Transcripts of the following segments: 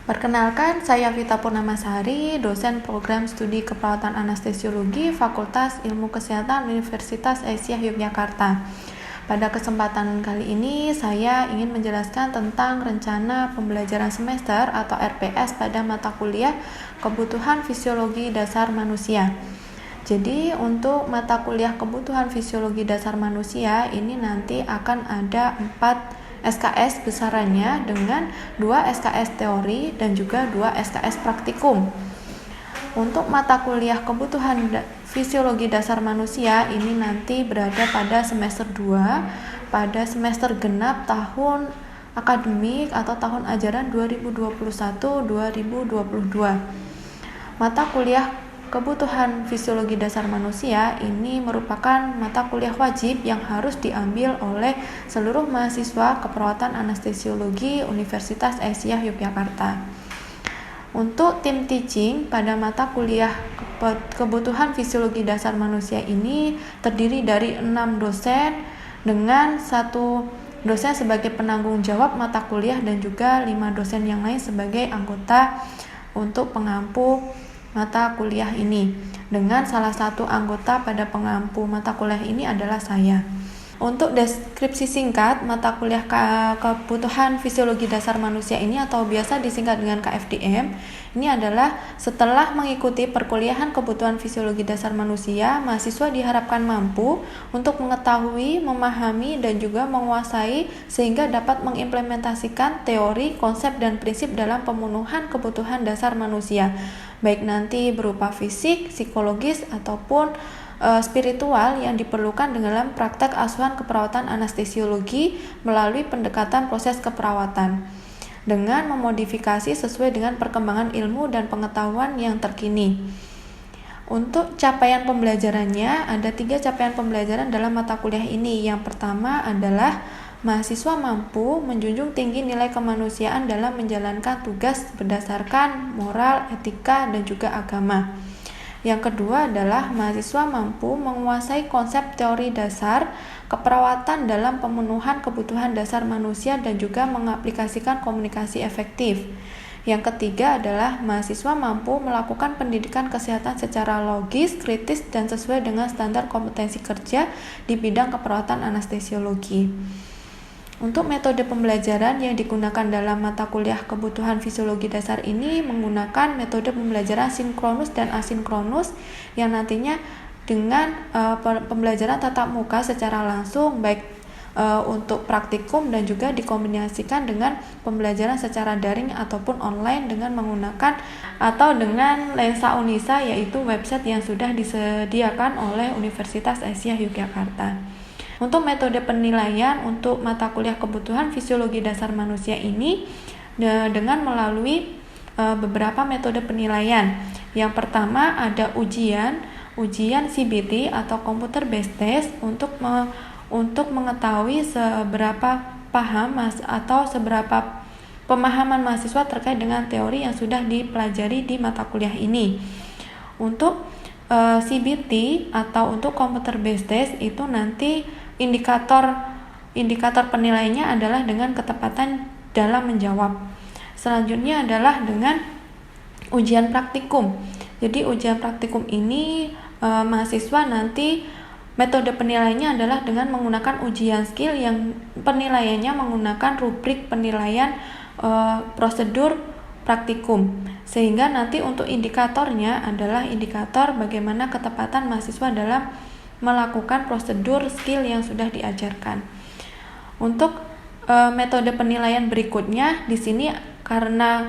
Perkenalkan, saya Vita Purnamasari, dosen program studi keperawatan anestesiologi Fakultas Ilmu Kesehatan Universitas Aisyah Yogyakarta. Pada kesempatan kali ini, saya ingin menjelaskan tentang rencana pembelajaran semester atau RPS pada mata kuliah Kebutuhan Fisiologi Dasar Manusia. Jadi, untuk mata kuliah Kebutuhan Fisiologi Dasar Manusia ini nanti akan ada 4 SKS besarannya dengan 2 SKS teori dan juga 2 SKS praktikum. Untuk mata kuliah Kebutuhan Fisiologi Dasar Manusia ini nanti berada pada semester 2 pada semester genap tahun akademik atau tahun ajaran 2021-2022. Mata kuliah Kebutuhan Fisiologi Dasar Manusia ini merupakan mata kuliah wajib yang harus diambil oleh seluruh mahasiswa keperawatan anestesiologi Universitas Aisyah Yogyakarta. Untuk tim teaching pada mata kuliah Kebutuhan Fisiologi Dasar Manusia ini terdiri dari 6 dosen dengan 1 dosen sebagai penanggung jawab mata kuliah dan juga 5 dosen yang lain sebagai anggota untuk pengampu mata kuliah ini, dengan salah satu anggota pada pengampu mata kuliah ini adalah saya. Untuk deskripsi singkat mata kuliah Kebutuhan Fisiologi Dasar Manusia ini atau biasa disingkat dengan KFDM, ini adalah setelah mengikuti perkuliahan Kebutuhan Fisiologi Dasar Manusia, mahasiswa diharapkan mampu untuk mengetahui, memahami, dan juga menguasai sehingga dapat mengimplementasikan teori, konsep, dan prinsip dalam pemenuhan kebutuhan dasar manusia, baik nanti berupa fisik, psikologis, ataupun spiritual yang diperlukan dalam praktek asuhan keperawatan anestesiologi melalui pendekatan proses keperawatan dengan memodifikasi sesuai dengan perkembangan ilmu dan pengetahuan yang terkini. Untuk capaian pembelajarannya, ada 3 capaian pembelajaran dalam mata kuliah ini. Yang pertama adalah mahasiswa mampu menjunjung tinggi nilai kemanusiaan dalam menjalankan tugas berdasarkan moral, etika, dan juga agama. Yang kedua adalah mahasiswa mampu menguasai konsep teori dasar keperawatan dalam pemenuhan kebutuhan dasar manusia dan juga mengaplikasikan komunikasi efektif. Yang ketiga adalah mahasiswa mampu melakukan pendidikan kesehatan secara logis, kritis, dan sesuai dengan standar kompetensi kerja di bidang keperawatan anestesiologi. Untuk metode pembelajaran yang digunakan dalam mata kuliah Kebutuhan Fisiologi Dasar ini menggunakan metode pembelajaran sinkronus dan asinkronus yang nantinya dengan pembelajaran tatap muka secara langsung baik untuk praktikum dan juga dikombinasikan dengan pembelajaran secara daring ataupun online dengan menggunakan atau dengan Lensa Unisa, yaitu website yang sudah disediakan oleh Universitas Aisyah Yogyakarta. Untuk metode penilaian untuk mata kuliah Kebutuhan Fisiologi Dasar Manusia ini dengan melalui beberapa metode penilaian. Yang pertama ada ujian CBT atau Computer Based Test untuk mengetahui seberapa paham atau seberapa pemahaman mahasiswa terkait dengan teori yang sudah dipelajari di mata kuliah ini. Untuk CBT atau untuk Computer Based Test itu nanti indikator penilaiannya adalah dengan ketepatan dalam menjawab. Selanjutnya adalah dengan ujian praktikum. Jadi ujian praktikum ini mahasiswa nanti metode penilaiannya adalah dengan menggunakan ujian skill yang penilaiannya menggunakan rubrik penilaian prosedur praktikum. Sehingga nanti untuk indikatornya adalah indikator bagaimana ketepatan mahasiswa dalam melakukan prosedur skill yang sudah diajarkan. Untuk metode penilaian berikutnya di sini karena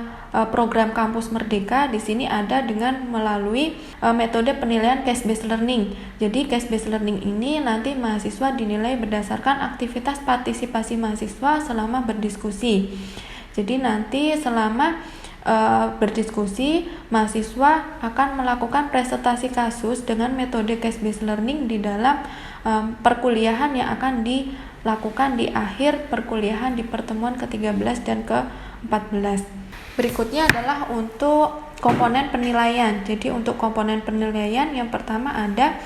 program Kampus Merdeka di sini ada dengan melalui metode penilaian case based learning. Jadi case based learning ini nanti mahasiswa dinilai berdasarkan aktivitas partisipasi mahasiswa selama berdiskusi. Jadi nanti selama berdiskusi, mahasiswa akan melakukan presentasi kasus dengan metode case based learning di dalam perkuliahan yang akan dilakukan di akhir perkuliahan di pertemuan ke-13 dan ke-14. Berikutnya adalah untuk komponen penilaian. Jadi untuk komponen penilaian yang pertama ada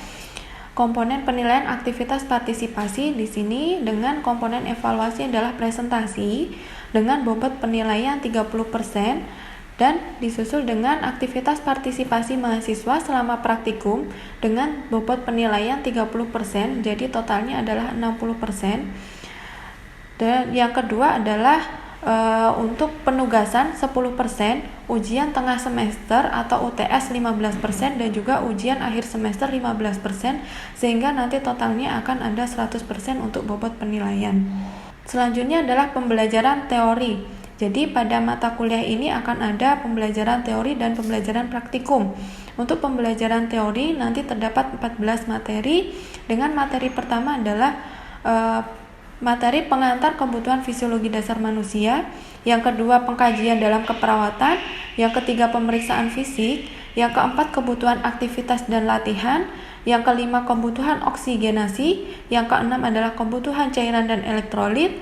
komponen penilaian aktivitas partisipasi di sini dengan komponen evaluasi adalah presentasi dengan bobot penilaian 30% dan disusul dengan aktivitas partisipasi mahasiswa selama praktikum dengan bobot penilaian 30%, jadi totalnya adalah 60%. Dan yang kedua adalah untuk penugasan 10%, ujian tengah semester atau UTS 15% dan juga ujian akhir semester 15%, sehingga nanti totalnya akan ada 100% untuk bobot penilaian. Selanjutnya adalah pembelajaran teori. Jadi pada mata kuliah ini akan ada pembelajaran teori dan pembelajaran praktikum. Untuk pembelajaran teori nanti terdapat 14 materi, dengan materi pertama adalah materi pengantar kebutuhan fisiologi dasar manusia, yang kedua pengkajian dalam keperawatan, yang ketiga pemeriksaan fisik, yang keempat kebutuhan aktivitas dan latihan, yang kelima kebutuhan oksigenasi, yang keenam adalah kebutuhan cairan dan elektrolit,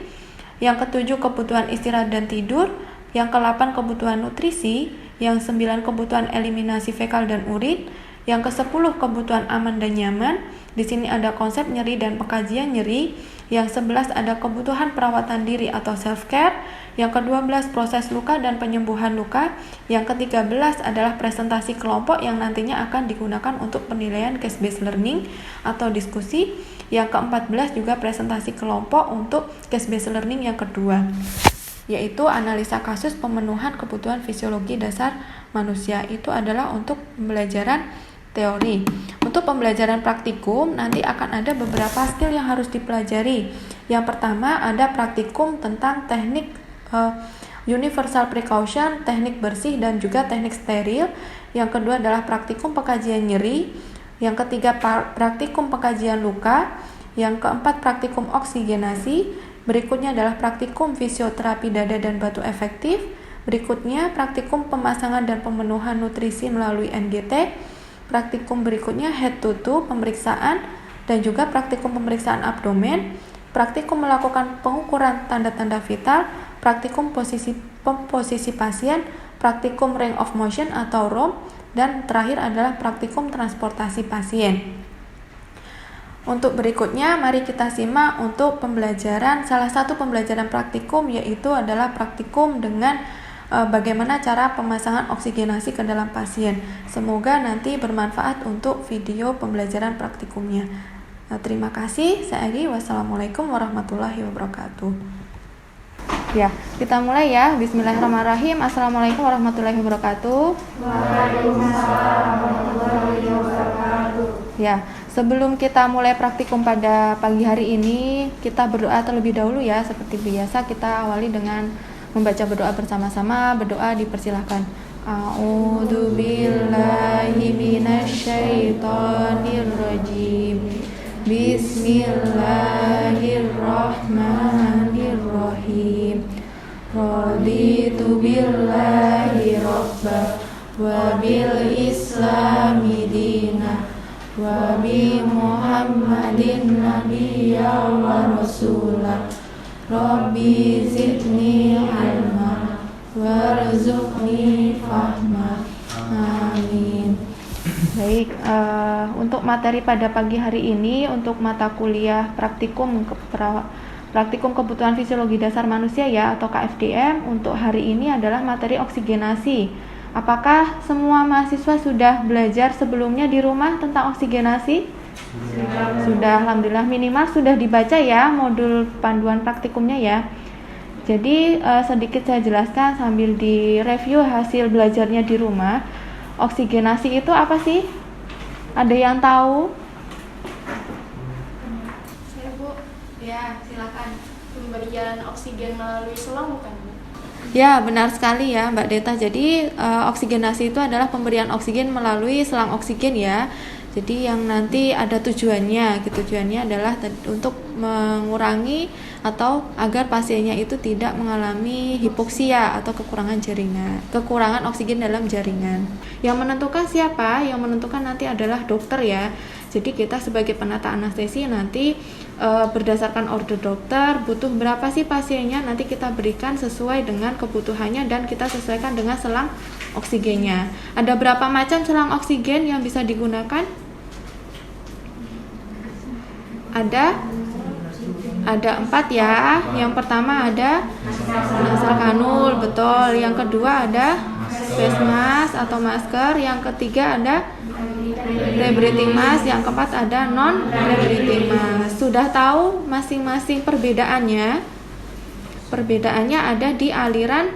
yang ketujuh kebutuhan istirahat dan tidur, yang ke-8 kebutuhan nutrisi, yang 9 kebutuhan eliminasi fekal dan urin, yang ke-10 kebutuhan aman dan nyaman. Di sini ada konsep nyeri dan pengkajian nyeri. Yang 11 ada kebutuhan perawatan diri atau self-care. Yang ke-12 proses luka dan penyembuhan luka. Yang ke-13 adalah presentasi kelompok yang nantinya akan digunakan untuk penilaian case-based learning atau diskusi. Yang ke-14 juga presentasi kelompok untuk case-based learning yang kedua, yaitu analisa kasus pemenuhan kebutuhan fisiologi dasar manusia. Itu adalah untuk pembelajaran teori. Untuk pembelajaran praktikum nanti akan ada beberapa skill yang harus dipelajari. Yang pertama ada praktikum tentang teknik universal precaution, teknik bersih dan juga teknik steril. Yang kedua adalah praktikum pengkajian nyeri. Yang ketiga praktikum pengkajian luka. Yang keempat praktikum oksigenasi. Berikutnya adalah praktikum fisioterapi dada dan batu efektif. Berikutnya praktikum pemasangan dan pemenuhan nutrisi melalui NGT. Praktikum berikutnya head to toe pemeriksaan dan juga praktikum pemeriksaan abdomen, praktikum melakukan pengukuran tanda-tanda vital, praktikum posisi pasien, praktikum range of motion atau ROM, dan terakhir adalah praktikum transportasi pasien. Untuk berikutnya mari kita simak untuk pembelajaran, salah satu pembelajaran praktikum yaitu adalah praktikum dengan bagaimana cara pemasangan oksigenasi ke dalam pasien. Semoga nanti bermanfaat untuk video pembelajaran praktikumnya. Terima kasih. Saya Agi. Wassalamualaikum warahmatullahi wabarakatuh. Ya, kita mulai ya. Bismillahirrahmanirrahim. Assalamualaikum warahmatullahi wabarakatuh. Waalaikumsalam warahmatullahi wabarakatuh. Ya, sebelum kita mulai praktikum pada pagi hari ini, kita berdoa terlebih dahulu ya. Seperti biasa kita awali dengan membaca berdoa bersama-sama. Berdoa dipersilahkan. A'udzu billahi minasyaitonir rajim. Bismillahirrahmanirrahim. Raditu billahi rabba wa bil islami dina wa bi Muhammadin nabiyya wa rasulah. Rabbi zidni ilma warzuqni fahma. Amin. Baik, untuk materi pada pagi hari ini untuk mata kuliah praktikum kebutuhan fisiologi dasar manusia ya atau KFDM, untuk hari ini adalah materi oksigenasi. Apakah semua mahasiswa sudah belajar sebelumnya di rumah tentang oksigenasi? Sudah, alhamdulillah, minimal sudah dibaca ya modul panduan praktikumnya ya. Jadi sedikit saya jelaskan sambil direview hasil belajarnya di rumah. Oksigenasi itu apa sih? Ada yang tahu? Saya Bu. Ya, silakan. Pemberian oksigen melalui selang bukan Bu? Ya, benar sekali ya Mbak Deta. Jadi oksigenasi itu adalah pemberian oksigen melalui selang oksigen ya. Jadi yang nanti ada tujuannya adalah untuk mengurangi atau agar pasiennya itu tidak mengalami hipoksia atau kekurangan oksigen dalam jaringan. Yang menentukan siapa? Yang menentukan nanti adalah dokter ya. Jadi kita sebagai penata anestesi nanti berdasarkan order dokter butuh berapa sih pasiennya, nanti kita berikan sesuai dengan kebutuhannya dan kita sesuaikan dengan selang oksigennya. Ada berapa macam selang oksigen yang bisa digunakan? ada 4 ya. Yang pertama ada nasal kanul, betul. Yang kedua ada face mask atau masker. Yang ketiga ada rebreathing mask. Yang keempat ada non rebreathing mask. Sudah tahu masing-masing perbedaannya? Perbedaannya ada di aliran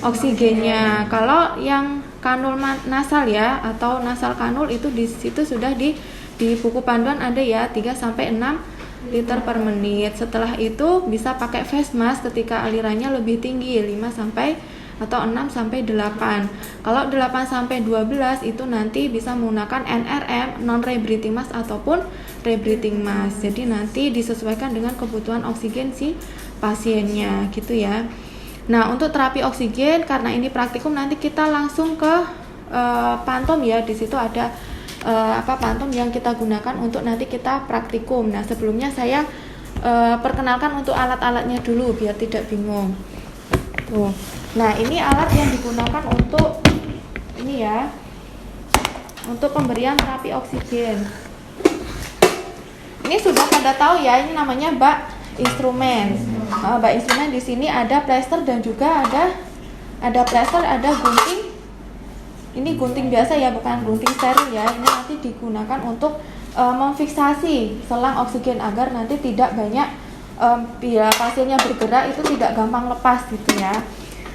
oksigennya. Kalau yang kanul nasal ya atau nasal kanul itu di situ sudah di buku panduan ada ya 3 sampai 6 liter per menit. Setelah itu bisa pakai face mask ketika alirannya lebih tinggi 5 sampai atau 6 sampai 8. Kalau 8 sampai 12 itu nanti bisa menggunakan NRM non rebreathing mask ataupun rebreathing mask. Jadi nanti disesuaikan dengan kebutuhan oksigen si pasiennya gitu ya. Nah, untuk terapi oksigen karena ini praktikum nanti kita langsung ke pantom ya. Di situ ada pantom yang kita gunakan untuk nanti kita praktikum. Nah, sebelumnya saya perkenalkan untuk alat-alatnya dulu biar tidak bingung. Tuh. Nah, ini alat yang digunakan untuk ini ya. Untuk pemberian terapi oksigen. Ini sudah pada tahu ya, ini namanya bak instrumen. Bak instrumen di sini ada plester dan juga ada plester, ada gunting. Ini gunting biasa ya, bukan gunting steril ya. Ini nanti digunakan untuk memfiksasi selang oksigen agar nanti tidak banyak bila pasiennya bergerak itu tidak gampang lepas gitu ya.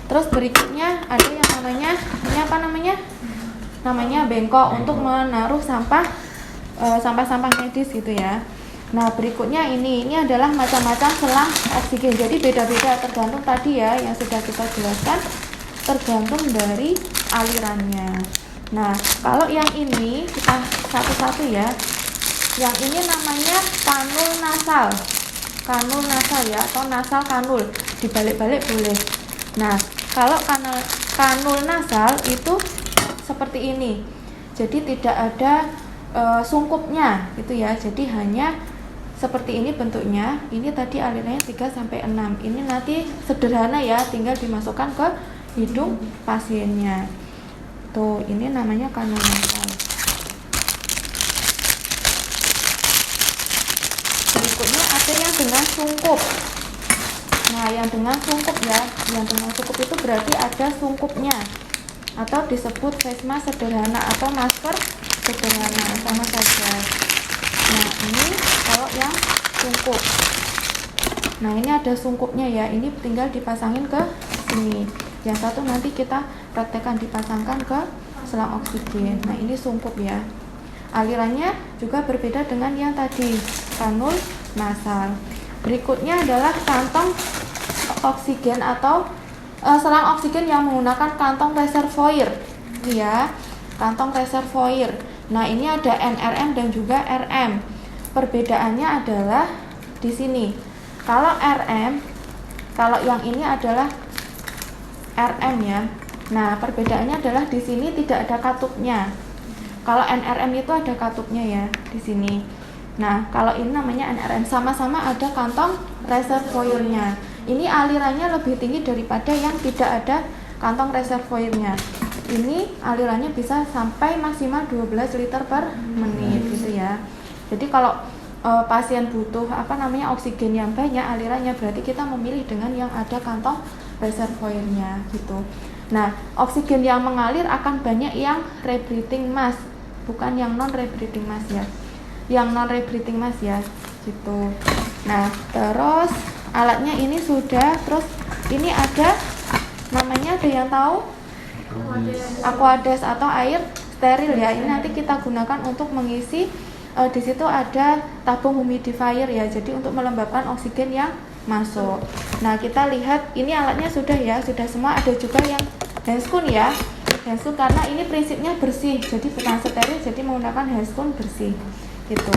Terus berikutnya ada yang namanya ini apa namanya? Namanya bengkok untuk menaruh sampah-sampah medis gitu ya. Nah, berikutnya ini adalah macam-macam selang oksigen. Jadi beda-beda tergantung tadi ya yang sudah kita jelaskan, tergantung dari alirannya. Nah, kalau yang ini kita satu-satu ya. Yang ini namanya kanul nasal. Kanul nasal ya atau nasal kanul. Dibalik-balik boleh. Nah, kalau kanul nasal itu seperti ini. Jadi tidak ada sungkupnya gitu ya. Jadi hanya seperti ini bentuknya. Ini tadi alirannya 3 sampai 6. Ini nanti sederhana ya, tinggal dimasukkan ke hidung pasiennya. Tuh, ini namanya kanul nasal. Berikutnya ada yang dengan sungkup. Nah, yang dengan sungkup ya, yang dengan sungkup itu berarti ada sungkupnya atau disebut face mask sederhana atau masker sederhana, sama saja. Nah, ini kalau yang sungkup. Nah, ini ada sungkupnya ya, ini tinggal dipasangin ke sini. Yang satu nanti kita praktekkan dipasangkan ke selang oksigen. Nah, ini sungkup ya. Alirannya juga berbeda dengan yang tadi, kanul nasal. Berikutnya adalah kantong oksigen atau selang oksigen yang menggunakan kantong reservoir ya, kantong reservoir. Nah, ini ada NRM dan juga RM. Perbedaannya adalah di sini. Kalau RM, kalau yang ini adalah RM ya. Nah, perbedaannya adalah di sini tidak ada katupnya. Kalau NRM itu ada katupnya ya di sini. Nah, kalau ini namanya NRM, sama-sama ada kantong reservoirnya. Ini alirannya lebih tinggi daripada yang tidak ada kantong reservoirnya. Ini alirannya bisa sampai maksimal 12 liter per menit gitu ya. Jadi kalau pasien butuh oksigen yang banyak alirannya, berarti kita memilih dengan yang ada kantong reservoirnya gitu. Nah, oksigen yang mengalir akan banyak yang rebreathing mask, bukan yang non rebreathing mask ya. Yang non rebreathing mask ya gitu. Nah, terus alatnya ini sudah, terus ini ada namanya, ada yang tahu? Aquades atau air steril ya. Ini nanti kita gunakan untuk mengisi di situ ada tabung humidifier ya. Jadi untuk melembabkan oksigen yang masuk. Nah, kita lihat ini alatnya sudah ya, sudah semua. Ada juga yang handscoon ya. Handscoon karena ini prinsipnya bersih. Jadi bukan steril, jadi menggunakan handscoon bersih. Gitu.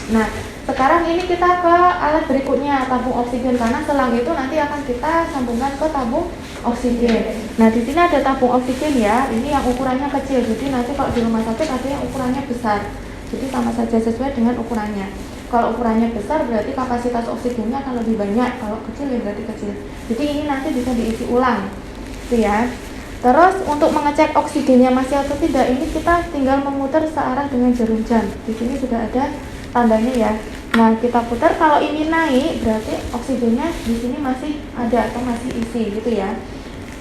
Nah, sekarang ini kita ke alat berikutnya, tabung oksigen, karena selang itu nanti akan kita sambungkan ke tabung oksigen. Nah, di sini ada tabung oksigen ya. Ini yang ukurannya kecil. Jadi nanti kalau di rumah sakit ada yang ukurannya besar. Jadi sama saja sesuai dengan ukurannya. Kalau ukurannya besar berarti kapasitas oksigennya akan lebih banyak. Kalau kecil ya berarti kecil. Jadi ini nanti bisa diisi ulang. Itu ya. Terus untuk mengecek oksigennya masih atau tidak, ini kita tinggal memutar searah dengan jarum jam. Di sini sudah ada tandanya ya. Nah, kita putar. Kalau ini naik, berarti oksigennya di sini masih ada atau masih isi gitu ya.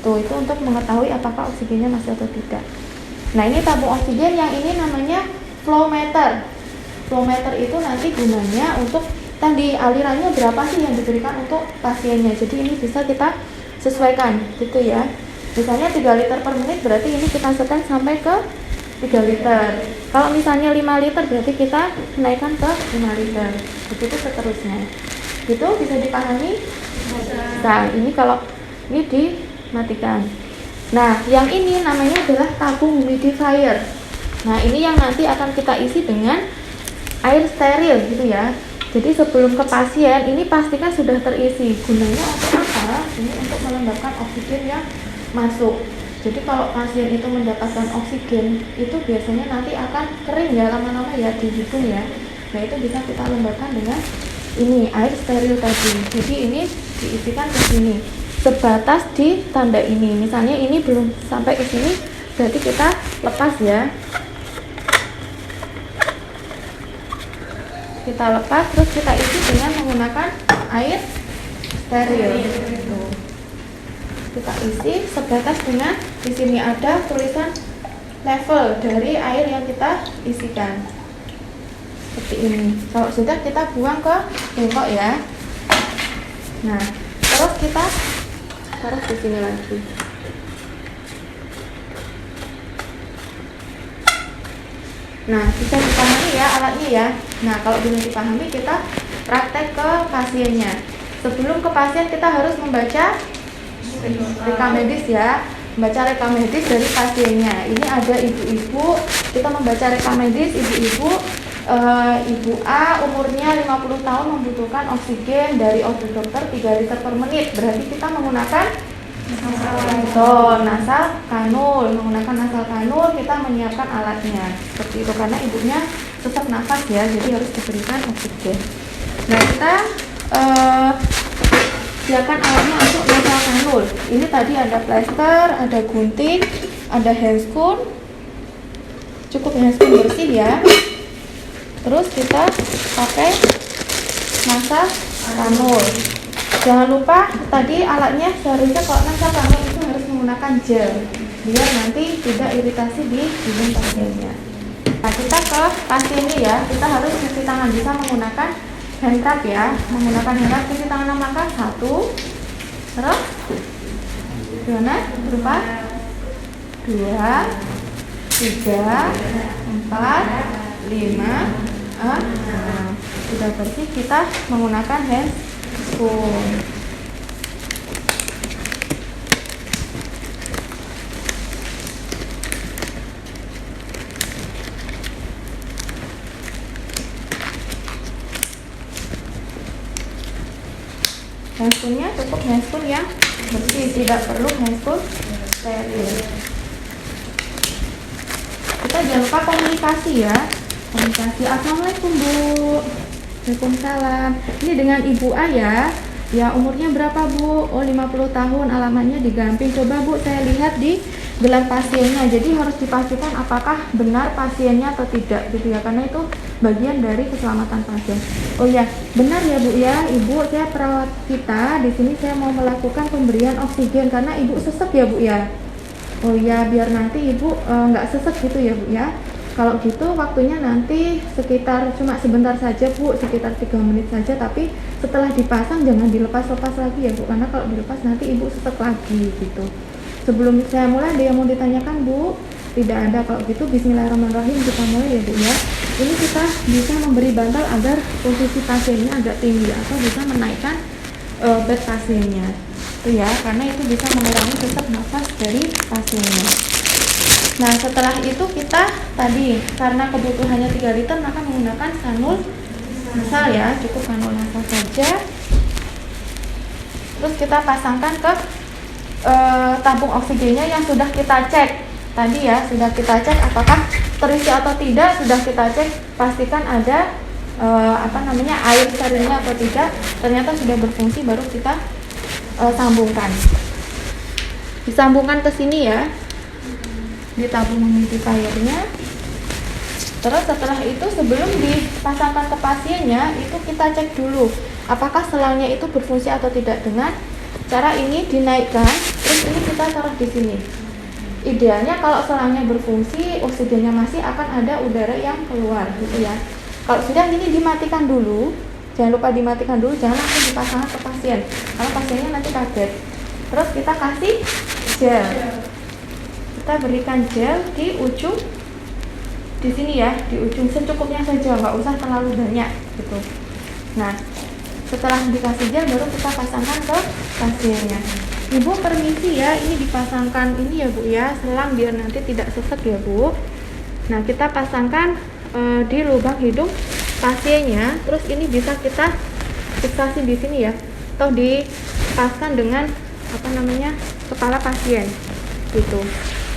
Tuh, itu untuk mengetahui apakah oksigennya masih atau tidak. Nah, ini tabung oksigen, yang ini namanya flow meter. Flow meter itu nanti gunanya untuk tadi alirannya berapa sih yang diberikan untuk pasiennya. Jadi ini bisa kita sesuaikan gitu ya. Misalnya 3 liter per menit, berarti ini kita setel sampai ke 3 liter. Kalau misalnya 5 liter, berarti kita naikkan ke 5 liter. Begitu seterusnya. Gitu bisa dipahami? Nah, ini kalau ini dimatikan. Nah, yang ini namanya adalah tabung humidifier. Nah, ini yang nanti akan kita isi dengan air steril gitu ya. Jadi sebelum ke pasien, ini pastikan sudah terisi. Gunanya untuk apa? Ini untuk melembabkan oksigen yang masuk. Jadi kalau pasien itu mendapatkan oksigen, itu biasanya nanti akan kering ya lama-lama ya di hidung ya. Nah, itu bisa kita lembabkan dengan ini air steril tadi. Jadi ini diisikan ke sini. Sebatas di tanda ini. Misalnya ini belum sampai ke sini, berarti kita lepas ya. Kita lepas, terus kita isi dengan menggunakan air steril. Tuh. Kita isi sebatas dengan di sini ada tulisan level dari air yang kita isikan. Seperti ini. Kalau sudah, kita buang ke bengkok ya. Nah, terus kita taruh di sini lagi. Nah, bisa dipahami ya alatnya ya. Nah, kalau belum dipahami, kita praktek ke pasiennya. Sebelum ke pasien, kita harus membaca rekam medis ya. Membaca rekam medis dari pasiennya. Ini ada ibu-ibu, kita membaca rekam medis ibu-ibu. Ibu A umurnya 50 tahun membutuhkan oksigen dari dokter 3 liter per menit. Berarti kita menggunakan nasal kanul. Menggunakan nasal kanul, kita menyiapkan alatnya seperti itu karena ibunya sesak nafas ya, jadi harus diberikan oksigen. Nah, kita siapkan alatnya untuk nasal kanul. Ini tadi ada plester, ada gunting, ada handscoon. Cukup handscoon bersih ya. Terus kita pakai nasal kanul. Jangan lupa tadi alatnya seharusnya kalau nasal kanul itu harus menggunakan gel biar nanti tidak iritasi di hidung pasiennya. Nah, kita ke pasiennya ya, kita harus cuci tangan, bisa menggunakan hand rub ya. Menggunakan hand rub, cuci tangan 6 langkah. 1, terus gimana? Berupa 2, 3, 4, 5. Sudah bersih, kita menggunakan handscoon. Handscoonnya cukup handscoon yang bersih, tidak perlu handscoon steril. Kita jangan lupa komunikasi ya. Komunikasi. Assalamualaikum Bu. Waalaikumsalam. Ini dengan Ibu A ya. Ya, umurnya berapa Bu? Oh, 50 tahun, alamatnya di Gamping. Coba Bu, saya lihat di gelar pasiennya. Jadi harus dipastikan apakah benar pasiennya atau tidak gitu ya, karena itu bagian dari keselamatan pasien. Oh ya, benar ya Bu ya, Ibu, saya perawat kita. Di sini saya mau melakukan pemberian oksigen karena Ibu sesek ya Bu ya. Oh ya, biar nanti Ibu nggak sesek gitu ya Bu ya. Kalau gitu waktunya nanti sekitar cuma sebentar saja Bu, sekitar 3 menit saja, tapi setelah dipasang jangan dilepas-lepas lagi ya Bu, karena kalau dilepas nanti Ibu sesek lagi gitu. Sebelum saya mulai, ada yang mau ditanyakan Bu? Tidak ada. Kalau gitu bismillahirrahmanirrahim, kita mulai ya Bu ya. Ini kita bisa memberi bantal agar posisi pasiennya agak tinggi atau bisa menaikkan bed pasiennya. Itu ya, karena itu bisa mengurangi sesak nafas dari pasiennya. Nah, setelah itu kita tadi karena kebutuhannya 3 liter maka menggunakan kanul nasal ya, cukup kanul nasal saja. Terus kita pasangkan ke tabung oksigennya yang sudah kita cek tadi ya, sudah kita cek apakah terisi atau tidak, sudah kita cek pastikan ada air sterilnya atau tidak, ternyata sudah berfungsi, baru kita sambungkan. Disambungkan ke sini ya, di tabung humidifiernya. Terus setelah itu sebelum dipasangkan ke pasiennya, itu kita cek dulu apakah selangnya itu berfungsi atau tidak dengan cara ini dinaikkan, terus ini kita taruh di sini. Idealnya kalau selangnya berfungsi, oksigennya masih akan ada udara yang keluar gitu ya. Kalau sudah ini dimatikan dulu, jangan lupa dimatikan dulu, jangan langsung dipasangkan ke pasien, karena pasiennya nanti kaget. Terus kita kasih gel, kita berikan gel di ujung, di sini ya, di ujung secukupnya saja, nggak usah terlalu banyak gitu. Nah, setelah dikasih gel baru kita pasangkan ke pasiennya. Ibu permisi ya, ini dipasangkan ini ya Bu ya, selang biar nanti tidak sesek ya Bu. Nah, kita pasangkan di lubang hidung pasiennya, terus ini bisa kita fiksasi di sini ya, atau dipaskan dengan kepala pasien gitu.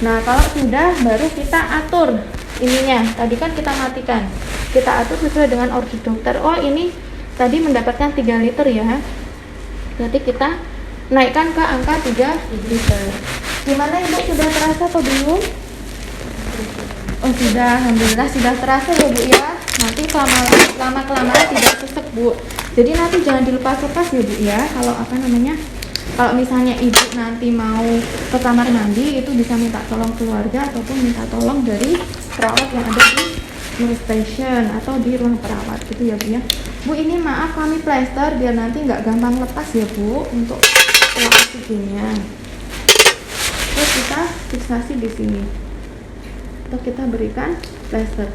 Nah, kalau sudah baru kita atur ininya. Tadi kan kita matikan, kita atur sesuai dengan order dokter. Oh, ini tadi mendapatkan 3 liter ya, berarti kita naikkan ke angka 3 liter. Gimana Ibu, sudah terasa atau belum? Oh sudah, alhamdulillah sudah terasa ya Bu ya. Nanti lama-kelamaan tidak sesek Bu. Jadi nanti jangan dilepas-lepas ya Bu ya. Kalau misalnya Ibu nanti mau ke kamar mandi, itu bisa minta tolong keluarga ataupun minta tolong dari perawat yang ada di nurse station atau di ruang perawat gitu ya Bu ya. Bu, ini maaf kami plester biar nanti nggak gampang lepas ya Bu untuk oksigennya. Terus kita fiksasi di sini. Atau kita berikan plester.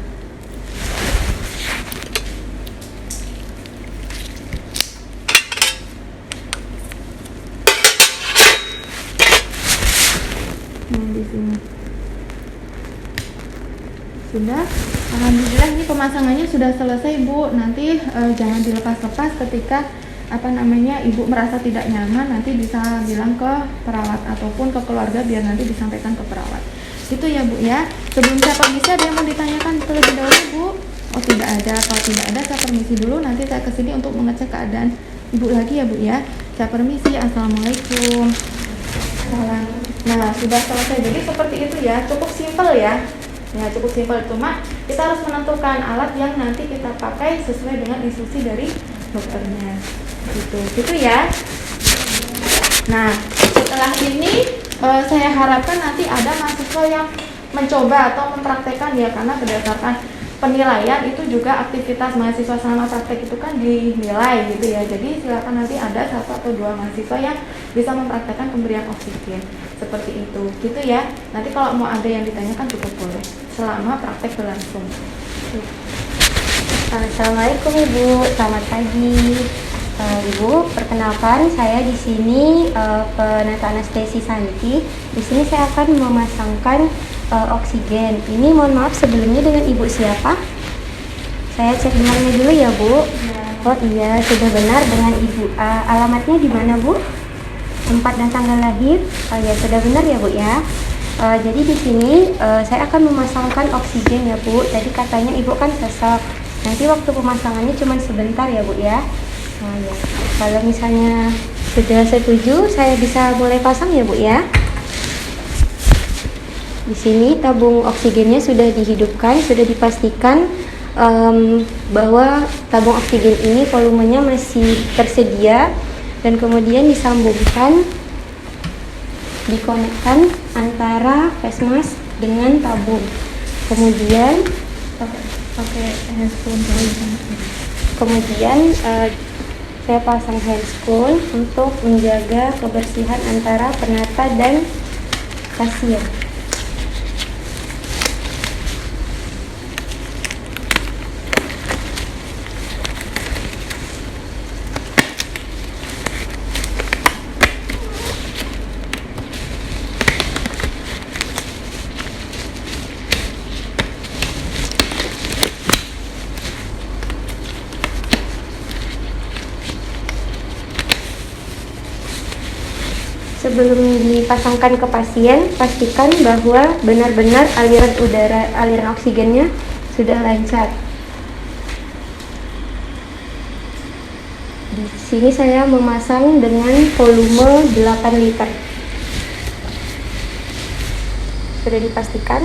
Nah, di sini. Sudah, alhamdulillah ini pemasangannya sudah selesai Bu. Nanti jangan dilepas-lepas ketika Ibu merasa tidak nyaman, nanti bisa bilang ke perawat ataupun ke keluarga biar nanti disampaikan ke perawat. Gitu ya Bu ya. Sebelum saya permisi, ada yang mau ditanyakan terlebih dahulu Bu? Oh tidak ada. Kalau tidak ada, saya permisi dulu. Nanti saya kesini untuk mengecek keadaan Ibu lagi ya Bu ya. Saya permisi. Assalamualaikum. Salam. Nah, sudah selesai. Jadi seperti itu ya. Cukup simpel ya. Ya cukup simpel, cuma kita harus menentukan alat yang nanti kita pakai sesuai dengan instruksi dari dokternya. Gitu ya. Nah, setelah ini saya harapkan nanti ada mahasiswa yang mencoba atau mempraktekkan ya, karena berdasarkan penilaian itu juga aktivitas mahasiswa selama praktek itu kan dinilai gitu ya. Jadi silakan nanti ada 1 atau 2 mahasiswa yang bisa mempraktekkan pemberian oksigen seperti itu gitu ya. Nanti kalau mau ada yang ditanyakan cukup boleh selama praktek berlangsung. Assalamualaikum Ibu, selamat pagi. Ibu, perkenalkan saya di sini penata anestesi Santi. Di sini saya akan memasangkan oksigen. Ini mohon maaf sebelumnya, dengan Ibu siapa? Saya cek dengannya dulu ya Bu. Oh iya, sudah benar dengan Ibu A. Alamatnya di mana Bu? Tempat dan tanggal lahir? Oh ya, sudah benar ya Bu ya. Jadi di sini saya akan memasangkan oksigen ya Bu. Tadi katanya Ibu kan sesek. Nanti waktu pemasangannya cuma sebentar ya Bu ya. Oh ya. Kalau misalnya sudah setuju, saya bisa mulai pasang ya Bu ya. Di sini tabung oksigennya sudah dihidupkan, sudah dipastikan bahwa tabung oksigen ini volumenya masih tersedia, dan kemudian disambungkan, dikonekkan antara face mask dengan tabung. Kemudian pakai handscoon. Kemudian saya pasang handscoon untuk menjaga kebersihan antara penata dan pasien. Sebelum dipasangkan ke pasien, pastikan bahwa benar-benar aliran oksigennya sudah lancar. Di sini saya memasang dengan volume 8 liter. Sudah dipastikan.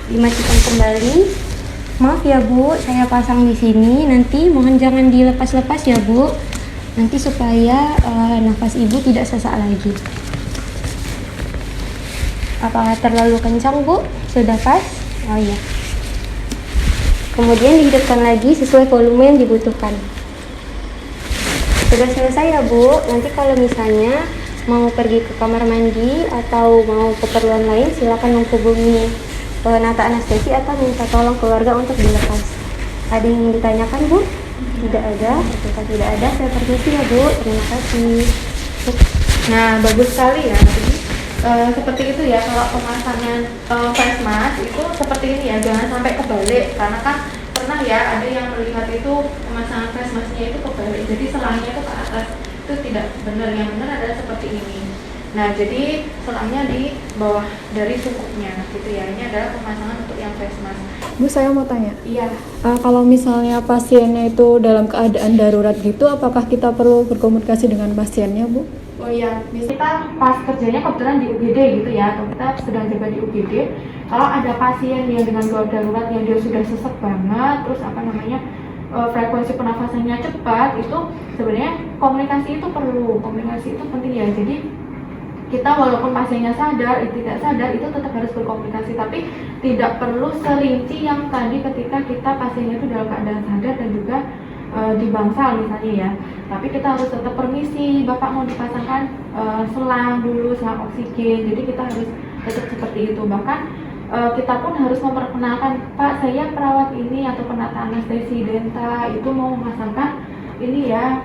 dimatikan kembali. Maaf ya Bu, saya pasang di sini. Nanti mohon jangan dilepas-lepas ya Bu. Nanti supaya nafas Ibu tidak sesak lagi. Apakah terlalu kencang Bu? Sudah pas? Oh iya. Kemudian dihidupkan lagi sesuai volume yang dibutuhkan. Sudah selesai ya Bu. Nanti kalau misalnya mau pergi ke kamar mandi atau mau keperluan lain, silakan menghubungi penata anestesi atau minta tolong keluarga untuk dilepas. Ada yang ditanyakan Bu? Tidak ada. Jika tidak ada, saya permisi ya Bu. Terima kasih. Nah, bagus sekali ya. Jadi seperti itu ya, kalau pemasangan face mask itu seperti ini ya, jangan sampai kebalik, karena kan pernah ya ada yang melihat itu pemasangan face masknya itu kebalik, jadi selangnya itu ke atas, itu tidak benar. Yang benar adalah seperti ini. Nah, jadi selangnya di bawah dari sumuknya gitu ya. Ini adalah pemasangan untuk yang face mask. Bu, saya mau tanya. Iya. Kalau misalnya pasiennya itu dalam keadaan darurat gitu, apakah kita perlu berkomunikasi dengan pasiennya, Bu? Oh iya, bisa kita pas kerjanya kebetulan di UGD gitu ya, atau kita sedang jaga di UGD. Kalau ada pasien yang dengan gawat darurat yang dia sudah sesek banget, terus frekuensi pernafasannya cepat, itu sebenarnya komunikasi itu perlu, komunikasi itu penting ya. Jadi kita walaupun pasiennya sadar, tidak sadar, itu tetap harus berkomunikasi, tapi tidak perlu serinci yang tadi ketika kita pasiennya itu dalam keadaan sadar dan juga di bangsal misalnya ya. Tapi kita harus tetap permisi, Bapak mau dipasangkan selang dulu, selang oksigen. Jadi kita harus tetap seperti itu. Bahkan kita pun harus memperkenalkan, Pak, saya perawat ini atau penata anestesi Denta itu mau memasangkan ini ya,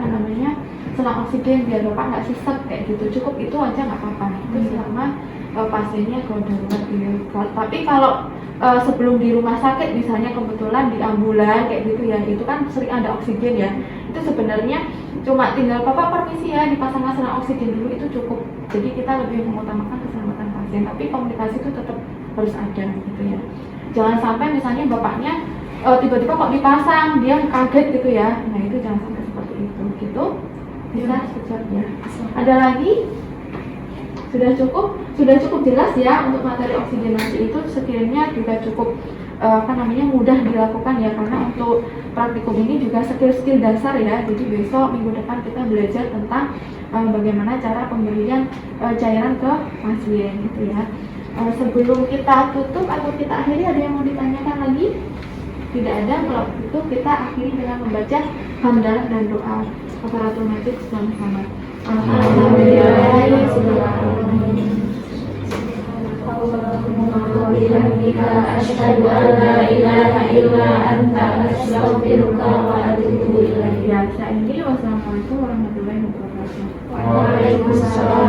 selang oksigen biar Bapak nggak sesek kayak gitu. Cukup itu aja nggak apa-apa. Itu selama pasiennya kalau darurat gitu. Tapi kalau sebelum di rumah sakit misalnya kebetulan di ambulan kayak gitu ya, itu kan sering ada oksigen ya, itu sebenarnya cuma tinggal Bapak permisi ya dipasang selang oksigen dulu, itu cukup. Jadi kita lebih mengutamakan keselamatan pasien, tapi komunikasi itu tetap harus ada gitu ya. Jangan sampai misalnya Bapaknya tiba-tiba kok dipasang, dia kaget gitu ya. Nah, itu jangan sampai seperti itu gitu. Bisa sekejap ya. Ada lagi? Sudah cukup jelas ya untuk materi oksigenasi itu. Sekiranya juga cukup mudah dilakukan ya, karena untuk praktikum ini juga skill-skill dasar ya. Jadi besok minggu depan kita belajar tentang bagaimana cara pemberian cairan ke pasien gitu ya. Sebelum kita tutup atau kita akhiri, ada yang mau ditanyakan lagi? Tidak ada. Kalau itu kita akhiri dengan membaca hamdalah dan doa kafaratul majid sama-sama. Alhamdulillah, asyhadu an la ilaha illa anta astaghfiruka wa atubu ilaik. Ya, saya ini wassalamualaikum warahmatullahi wabarakatuh. Waalaikumsalam